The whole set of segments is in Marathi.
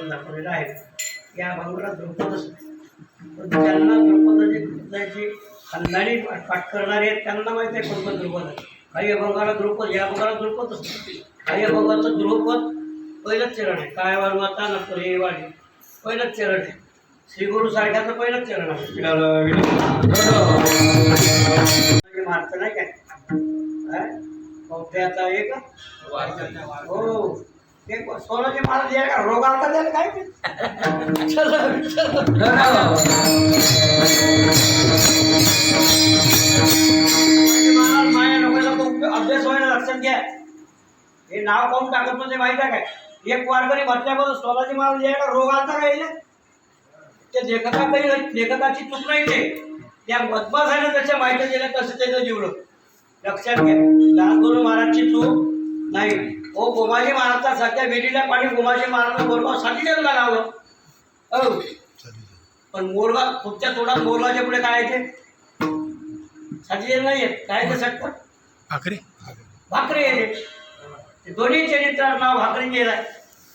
दाखवलेला आहे. या अभंगाला द्रुपदच ज्यांना द्रुपदाची खानदानी पाठ करणारे आहेत त्यांना माहिती आहे कोणतं द्रुपद आहे. काही अभंगाला द्रुपद, या अभंगाला द्रुपद असतो. काही अभंगाचं द्रुपद पहिलंच चरण आहे. काय वाढवाता नसतो वाढी पहिलंच चरण आहे. श्रीगुरु सारख्याचं पहिलंच चरण आहे. मारतं नाही काय मोठ्याचा एक हो एक सोनाची माळ द्या का रोग आलता त्याला काय माझ्या नोकरीला अभ्यास व्हायला लक्षात घ्या. हे नाव कोण टाकत म्हणजे माहिती आहे काय. एक वारकरी म्हटल्याबरोबर सोनाची माळ द्या का रोग आलता काय ते लेखकाची चूक नाही. ते त्या बदमाशाने त्याच्या माहिती दिल्या तसं त्याचं जीवलं. लक्षात घ्या. दासगुरु महाराजची चूक नाही. हो गोमाजी महाराजचा सध्या विहिरीला पाणी गोमाजी महाराज बोलवा साथीला लावलं. हो पण मोरगा तुमच्या तोंडात मोरगाच्या पुढे काय ते साथी नाही येत. काय ते सटकट भाकरी येते. दोन्ही चरित्रात नाव भाकरी केलं आहे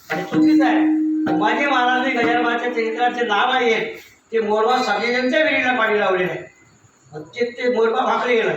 आणि चुकीचं आहे. गोमाजी महाराजांनी गजाननाच्या चरित्राचे नाव आहे ते मोरगा साथीच्या विहिरीला पाणी लावलेलं आहे. ते मोरगा भाकरी गेला.